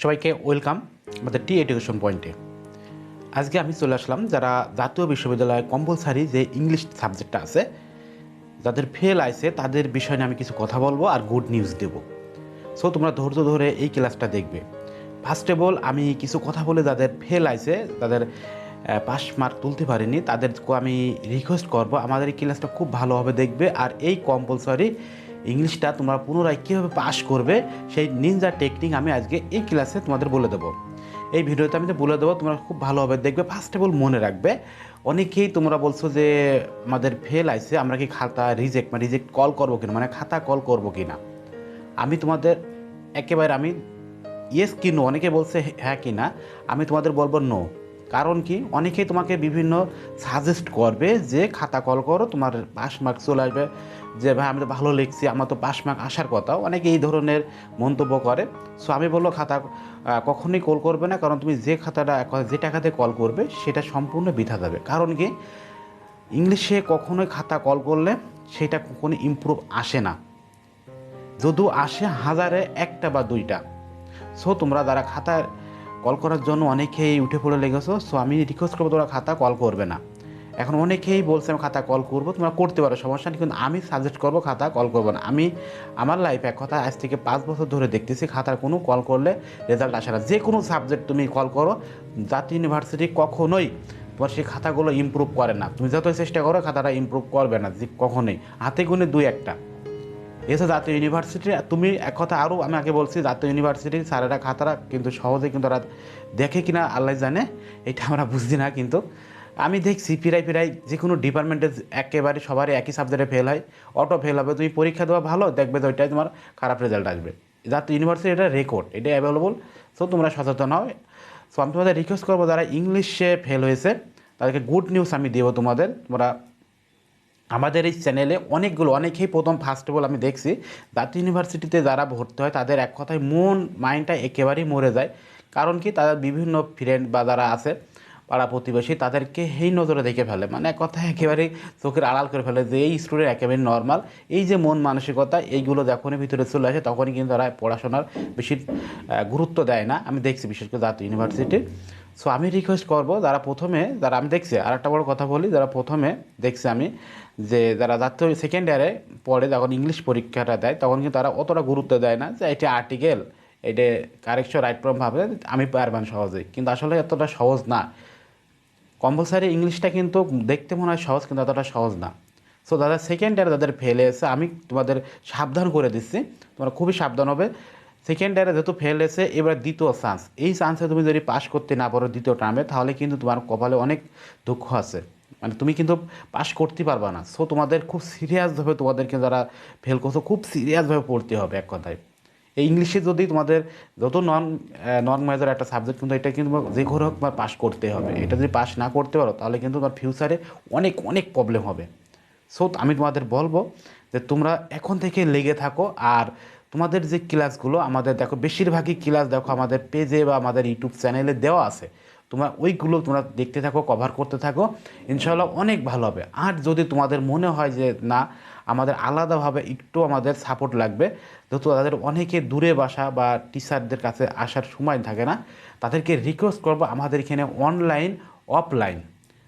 সবাইকে ওয়েলকাম আমাদের টি এডুকেশন পয়েন্টে। আজকে আমি চলে আসলাম যারা জাতীয় বিশ্ববিদ্যালয়ে কম্পালসারি যে ইংলিশ সাবজেক্টটা আছে, যাদের ফেল আছে তাদের বিষয় নিয়ে আমি কিছু কথা বলবো আর গুড নিউজ দেব। সো তোমরা ধৈর্য ধরে এই ক্লাসটা দেখবে। ফার্স্ট অফ অল আমি কিছু কথা বলে যাদের ফেল আছে, তাদের পাস মার্ক তুলতে পারেনি, তাদেরকে আমি রিকোয়েস্ট করব আমাদের এই ক্লাসটা খুব ভালোভাবে দেখবে। আর এই কম্পালসারি ইংলিশটা তোমরা পুনরায় কীভাবে পাস করবে সেই নিনজা টেকনিক আমি আজকে এই ক্লাসে তোমাদের বলে দেবো। এই ভিডিওতে আমি তো বলে দেবো, তোমরা খুব ভালোভাবে দেখবে। ফার্স্ট অফ অল মনে রাখবে, অনেকেই তোমরা বলছো যে আমাদের ফেল আইছে, আমরা কি খাতা রিজেক্ট কল করবো কিনা, মানে খাতা কল করবো কিনা। আমি তোমাদের একেবারে আমি ইয়েস কি নো, অনেকে বলছে হ্যাঁ কি না, আমি তোমাদের বলবো নো। কারণ কি, অনেকেই তোমাকে বিভিন্ন সাজেস্ট করবে যে খাতা কল করো, তোমার পাস মার্ক চলে আসবে, যে ভাই আমি তো ভালো লিখছি, আমার তো পাস মার্ক আসার কথা। অনেকে এই ধরনের মন্তব্য করে। সো আমি বলবো খাতা কখনোই কল করবে না, কারণ তুমি যে খাতাটা যে টাকাতে কল করবে সেটা সম্পূর্ণ বৃথা যাবে। কারণ কি, ইংলিশে কখনোই খাতা কল করলে সেটা কখনো ইমপ্রুভ আসে না, যদিও আসে হাজারে একটা বা দুইটা। সো তোমরা যারা খাতা কল করার জন্য অনেকেই উঠে পড়ে লেগেছো, সো আমি রিকোয়েস্ট করবো তোমরা খাতা কল করবে না। এখন অনেকেই বলছে আমি খাতা কল করবো, তোমরা করতে পারো, সমস্যা নেই, কিন্তু আমি সাজেস্ট করবো খাতা কল করবো না। আমি আমার লাইফে এক কথা আজ থেকে 5 বছর ধরে দেখতেছি খাতার কোনো কল করলে রেজাল্ট আসে না। যে কোনো সাবজেক্ট তুমি কল করো, জাতীয় ইউনিভার্সিটি কখনোই তোমার সেই খাতাগুলো ইমপ্রুভ করে না। তুমি যতই চেষ্টা করো খাতাটা ইমপ্রুভ করবে না, যে কখনোই, হাতে গুনে দুই একটা। এসে জাতীয় ইউনিভার্সিটি, তুমি এক কথা আরও আমি আগে বলছি, জাতীয় ইউনিভার্সিটির স্যারেরা খাতারা কিন্তু সহজে কিন্তু ওরা দেখে কিনা আল্লাহ জানে, এটা আমরা বুঝি না। কিন্তু আমি দেখছি প্রায় যে কোনো ডিপার্টমেন্টে একেবারে সবারই একই সাবজেক্টে ফেল হয়, অটো ফেল হবে। তুমি পরীক্ষা দেওয়া ভালো, দেখবে তো ওইটাই তোমার খারাপ রেজাল্ট আসবে। জাতীয় ইউনিভার্সিটি এটা রেকর্ড, এটা অ্যাভেলেবল। সো তোমরা সচেতন হও। সো আমি তোমাদের রিকোয়েস্ট করবো যারা ইংলিশে ফেল হয়েছে তাদেরকে গুড নিউজ আমি দেবো তোমাদের। তোমরা আমাদের এই চ্যানেলে অনেকেই প্রথম ফার্স্ট অফ অল আমি দেখছি জাতীয় ইউনিভার্সিটিতে যারা ভর্তি হয় তাদের এক কথায় মাইন্ডটা একেবারেই মরে যায়। কারণ কি, তাদের বিভিন্ন ফ্রেন্ড বা যারা আছে পাড়া প্রতিবেশী তাদেরকে এই নজরে দেখে ফেলে, মানে এক কথায় একেবারেই চোখের আড়াল করে ফেলে যে এই স্টুডেন্ট একেবারে নর্মাল। এই যে মন মানসিকতা, এইগুলো যখনই ভিতরে চলে আসে তখনই কিন্তু তারা পড়াশোনার বেশি গুরুত্ব দেয় না। আমি দেখছি বিশেষ করে জাতীয় ইউনিভার্সিটি। সো আমি রিকোয়েস্ট করবো যারা আমি দেখছি, আর একটা বড় কথা বলি, যারা প্রথমে দেখছি আমি যে যারা জাতীয় সেকেন্ড ইয়ারে পড়ে, যখন ইংলিশ পরীক্ষাটা দেয় তখন কিন্তু তারা অতটা গুরুত্ব দেয় না যে এটা আর্টিকেল, এটা কারেকশন রাইট ফ্রম ভাবে আমি পারবেন সহজেই, কিন্তু আসলে এতটা সহজ না। কম্পালসারি ইংলিশটা কিন্তু দেখতে মনে হয় সহজ, কিন্তু এতটা সহজ না। সো যারা সেকেন্ড ইয়ারে যাদের ফেল হয়েছে, আমি তোমাদের সাবধান করে দিচ্ছি, তোমরা খুবই সাবধান হবে। সেকেন্ড ইয়ারে যেহেতু ফেল হয়েছে, এবার দ্বিতীয় চান্স, এই চান্সে তুমি যদি পাস করতে না পারো দ্বিতীয় টার্মে, তাহলে কিন্তু তোমার কপালে অনেক দুঃখ আছে, মানে তুমি কিন্তু পাস করতে পারবা না। সো তোমাদের খুব সিরিয়াসভাবে, তোমাদেরকে যারা ফেল করছো খুব সিরিয়াসভাবে পড়তে হবে এক কথায়। এই ইংলিশে যদি তোমাদের যত নন মেজর একটা সাবজেক্ট, কিন্তু এটা কিন্তু যে করে হোক তোমার পাস করতে হবে। এটা যদি পাস না করতে পারো তাহলে কিন্তু তোমার ফিউচারে অনেক অনেক প্রবলেম হবে। সো আমি তোমাদের বলবো যে তোমরা এখন থেকে লেগে থাকো। আর তোমাদের যে ক্লাসগুলো আমাদের দেখো, বেশিরভাগই ক্লাস দেখো আমাদের পেজে বা আমাদের ইউটিউব চ্যানেলে দেওয়া আছে, তোমরা ওইগুলো তোমরা দেখতে থাকো, কভার করতে থাকো, ইনশাআল্লাহ অনেক ভালো হবে। আর যদি তোমাদের মনে হয় যে না, আমাদের আলাদাভাবে একটু আমাদের সাপোর্ট লাগবে, যেহেতু তাদের অনেকে দূরে বাসা বা টিচারদের কাছে আসার সময় থাকে না, তাদেরকে রিকোয়েস্ট করবো আমাদের এখানে অনলাইন অফলাইন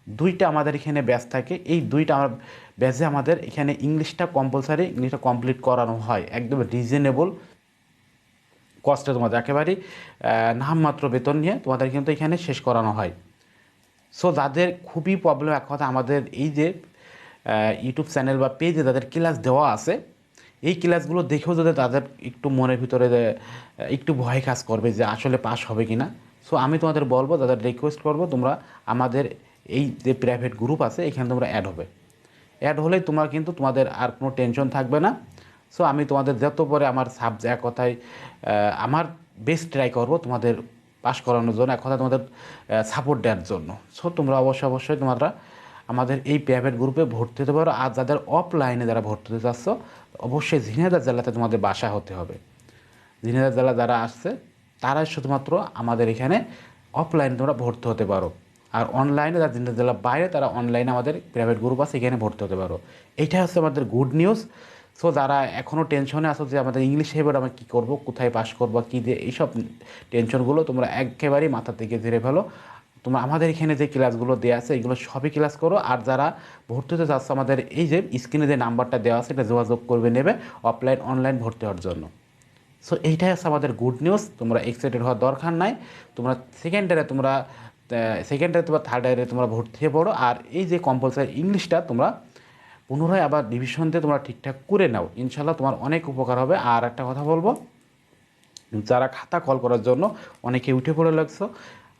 দুইটা আমাদের এখানে ব্যাচ থাকে। এই দুইটা আমার ব্যাচে আমাদের এখানে ইংলিশটা কম্পালসারি, ইংলিশটা কমপ্লিট করানো হয় একদম রিজনেবল কস্টে, তোমাদের একেবারেই নামমাত্র বেতন নিয়ে তোমাদের কিন্তু এখানে শেষ করানো হয়। সো যাদের খুবই প্রবলেম, এক কথা আমাদের এই যে ইউটিউব চ্যানেল বা পেজে যাদের ক্লাস দেওয়া আছে, এই ক্লাসগুলো দেখেও যদি তাদের একটু মনের ভিতরে একটু ভয় কাজ করবে যে আসলে পাস হবে কি না। সো আমি তোমাদের বলবো, তাদের রিকোয়েস্ট করবো, তোমরা আমাদের এই যে প্রাইভেট গ্রুপ আছে এখানে তোমরা অ্যাড হবে। অ্যাড হলেই তোমরা কিন্তু তোমাদের আর কোনো টেনশন থাকবে না। সো আমি তোমাদের যত পরে আমার সাবজেক্ট কথায় আমার বেস্ট ট্রাই করবো তোমাদের পাস করানোর জন্য, এক কথা তোমাদের সাপোর্ট দেওয়ার জন্য। সো তোমরা অবশ্যই তোমরা আমাদের এই প্রাইভেট গ্রুপে ভর্তি হতে পারো। আর যাদের অফলাইনে যারা ভর্তি হতে চাচ্ছ, অবশ্যই ঝিনাইদহ জেলাতে তোমাদের বাসা হতে হবে। ঝিনাইদহ জেলা যারা আসছে তারাই শুধুমাত্র আমাদের এখানে অফলাইনে তোমরা ভর্তি হতে পারো। আর অনলাইনে যারা ঝিনাইদহ জেলার বাইরে, তারা অনলাইনে আমাদের প্রাইভেট গ্রুপ আছে, এখানে ভর্তি হতে পারো। এইটা হচ্ছে আমাদের গুড নিউজ। সো যারা এখনও টেনশনে আছো যে আমাদের ইংলিশ এবার আমি কী করবো, কোথায় পাস করবো, কী দিয়ে, এইসব টেনশনগুলো তোমরা একেবারেই মাথা থেকে ঝেড়ে ফেলো। তোমরা আমাদের এখানে যে ক্লাসগুলো দেওয়া আছে এগুলো সবই ক্লাস করো। আর যারা ভর্তি হতে যাচ্ছে আমাদের এই যে স্ক্রিনে যে নাম্বারটা দেওয়া আছে এটা যোগাযোগ করবে নেবে অফলাইন অনলাইন ভর্তি হওয়ার জন্য। সো এইটাই হচ্ছে আমাদের গুড নিউজ। তোমরা এক্সাইটেড হওয়ার দরকার নাই। তোমরা সেকেন্ড ইয়ারে তোমরা থার্ড ইয়ারে তোমরা ভর্তি হয়ে পড়ো। আর এই যে কম্পালসারি ইংলিশটা তোমরা পুনরায় আবার রিভিশন দিয়ে তোমরা ঠিকঠাক করে নাও, ইনশাল্লাহ তোমার অনেক উপকার হবে। আর একটা কথা বলবো, যারা খাতা কল করার জন্য অনেকে উঠে পড়ে লাগছো,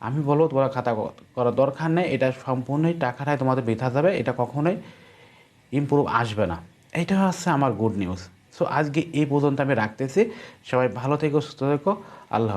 আমি বলবো তোমরা খাতা করার দরকার নেই। এটা সম্পূর্ণই টাকাটাই তোমাদের বৃথা যাবে, এটা কখনোই ইমপ্রুভ আসবে না। এইটা হচ্ছে আমার গুড নিউজ। সো আজকে এই পর্যন্ত আমি রাখতেছি। সবাই ভালো থেকো, সুস্থ থেকো। আল্লাহ হাফেজ।